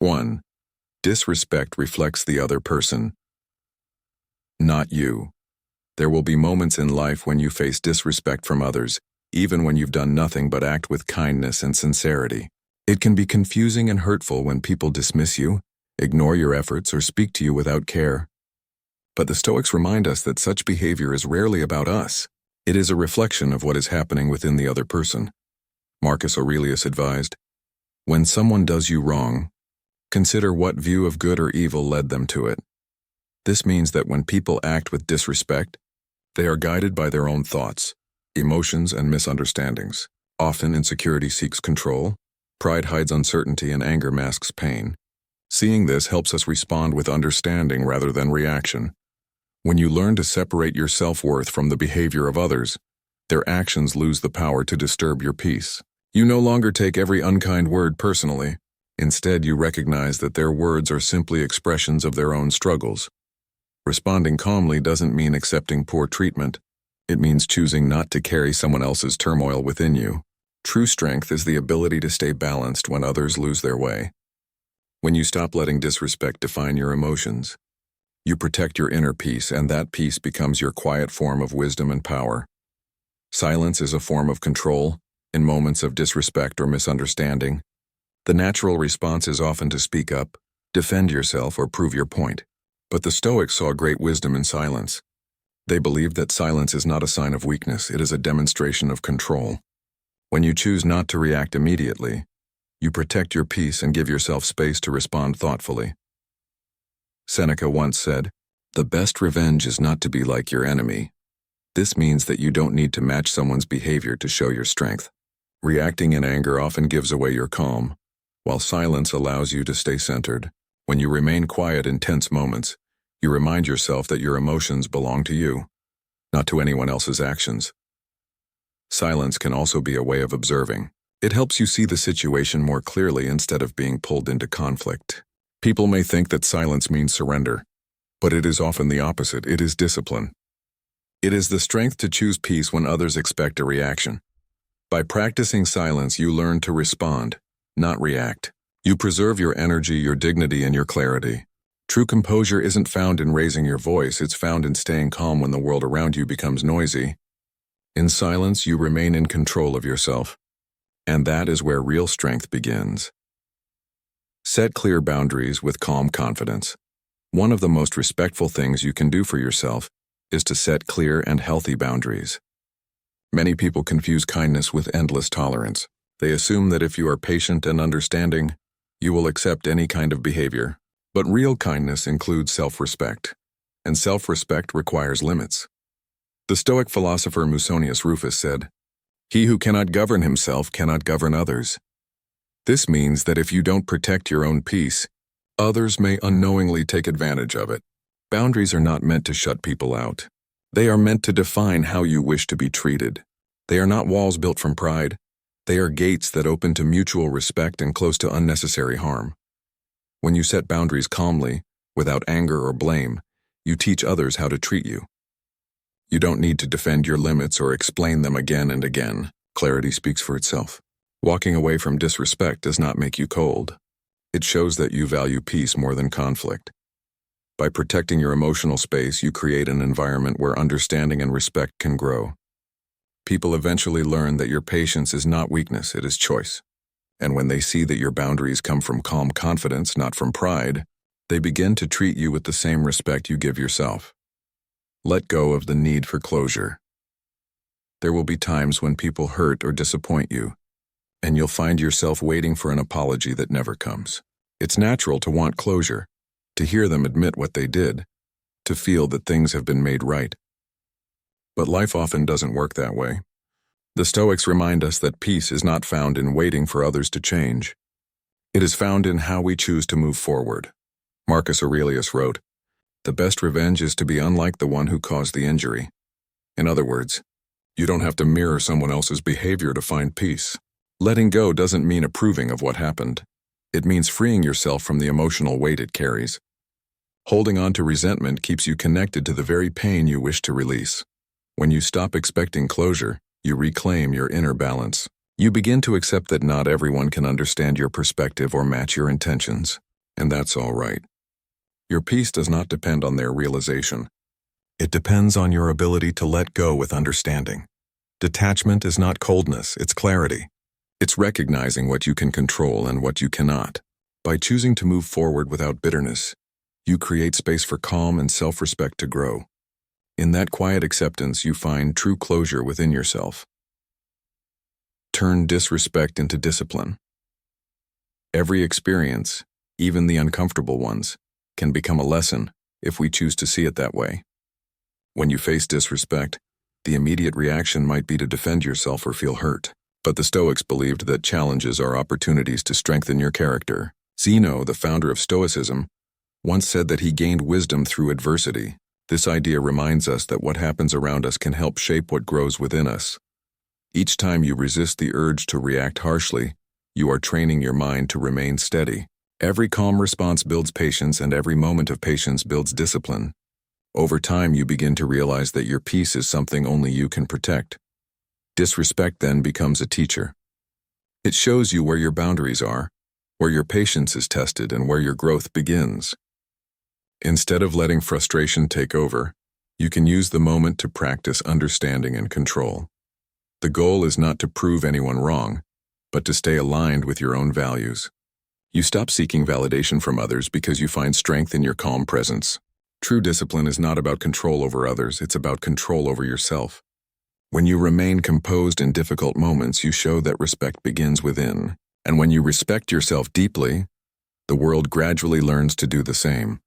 1. Disrespect reflects the other person, not you. There will be moments in life when you face disrespect from others, even when you've done nothing but act with kindness and sincerity. It can be confusing and hurtful when people dismiss you, ignore your efforts, or speak to you without care. But the Stoics remind us that such behavior is rarely about us. It is a reflection of what is happening within the other person. Marcus Aurelius advised, "When someone does you wrong, consider what view of good or evil led them to it." This means that when people act with disrespect, they are guided by their own thoughts, emotions, and misunderstandings. Often insecurity seeks control, pride hides uncertainty, and anger masks pain. Seeing this helps us respond with understanding rather than reaction. When you learn to separate your self-worth from the behavior of others, their actions lose the power to disturb your peace. You no longer take every unkind word personally. Instead, you recognize that their words are simply expressions of their own struggles. Responding calmly doesn't mean accepting poor treatment. It means choosing not to carry someone else's turmoil within you. True strength is the ability to stay balanced when others lose their way. When you stop letting disrespect define your emotions, you protect your inner peace, and that peace becomes your quiet form of wisdom and power. Silence is a form of control. In moments of disrespect or misunderstanding, the natural response is often to speak up, defend yourself, or prove your point. But the Stoics saw great wisdom in silence. They believed that silence is not a sign of weakness, it is a demonstration of control. When you choose not to react immediately, you protect your peace and give yourself space to respond thoughtfully. Seneca once said, "The best revenge is not to be like your enemy." This means that you don't need to match someone's behavior to show your strength. Reacting in anger often gives away your calm, while silence allows you to stay centered. When you remain quiet in tense moments, you remind yourself that your emotions belong to you, not to anyone else's actions. Silence can also be a way of observing. It helps you see the situation more clearly instead of being pulled into conflict. People may think that silence means surrender, but it is often the opposite. It is discipline. It is the strength to choose peace when others expect a reaction. By practicing silence, you learn to respond, not react. You preserve your energy, your dignity, and your clarity. True composure isn't found in raising your voice, it's found in staying calm when the world around you becomes noisy. In silence, you remain in control of yourself. And that is where real strength begins. Set clear boundaries with calm confidence. One of the most respectful things you can do for yourself is to set clear and healthy boundaries. Many people confuse kindness with endless tolerance. They assume that if you are patient and understanding, you will accept any kind of behavior. But real kindness includes self-respect, and self-respect requires limits. The Stoic philosopher Musonius Rufus said, "He who cannot govern himself cannot govern others." This means that if you don't protect your own peace, others may unknowingly take advantage of it. Boundaries are not meant to shut people out. They are meant to define how you wish to be treated. They are not walls built from pride. They are gates that open to mutual respect and close to unnecessary harm. When you set boundaries calmly, without anger or blame, you teach others how to treat you. You don't need to defend your limits or explain them again and again. Clarity speaks for itself. Walking away from disrespect does not make you cold. It shows that you value peace more than conflict. By protecting your emotional space, you create an environment where understanding and respect can grow. People eventually learn that your patience is not weakness, it is choice. And when they see that your boundaries come from calm confidence, not from pride, they begin to treat you with the same respect you give yourself. Let go of the need for closure. There will be times when people hurt or disappoint you, and you'll find yourself waiting for an apology that never comes. It's natural to want closure, to hear them admit what they did, to feel that things have been made right. But life often doesn't work that way. The Stoics remind us that peace is not found in waiting for others to change. It is found in how we choose to move forward. Marcus Aurelius wrote, "The best revenge is to be unlike the one who caused the injury." In other words, you don't have to mirror someone else's behavior to find peace. Letting go doesn't mean approving of what happened. It means freeing yourself from the emotional weight it carries. Holding on to resentment keeps you connected to the very pain you wish to release. When you stop expecting closure, you reclaim your inner balance. You begin to accept that not everyone can understand your perspective or match your intentions. and that's all right. Your peace does not depend on their realization. It depends on your ability to let go with understanding. Detachment is not coldness, it's clarity. It's recognizing what you can control and what you cannot. By choosing to move forward without bitterness, you create space for calm and self-respect to grow. In that quiet acceptance, you find true closure within yourself. Turn disrespect into discipline. Every experience, even the uncomfortable ones, can become a lesson if we choose to see it that way. When you face disrespect, the immediate reaction might be to defend yourself or feel hurt. But the Stoics believed that challenges are opportunities to strengthen your character. Zeno, the founder of Stoicism, once said that he gained wisdom through adversity. This idea reminds us that what happens around us can help shape what grows within us. Each time you resist the urge to react harshly, you are training your mind to remain steady. Every calm response builds patience, and every moment of patience builds discipline. Over time, you begin to realize that your peace is something only you can protect. Disrespect then becomes a teacher. It shows you where your boundaries are, where your patience is tested, and where your growth begins. Instead of letting frustration take over, you can use the moment to practice understanding and control. The goal is not to prove anyone wrong, but to stay aligned with your own values. You stop seeking validation from others because you find strength in your calm presence. True discipline is not about control over others, it's about control over yourself. When you remain composed in difficult moments, you show that respect begins within. And when you respect yourself deeply, the world gradually learns to do the same.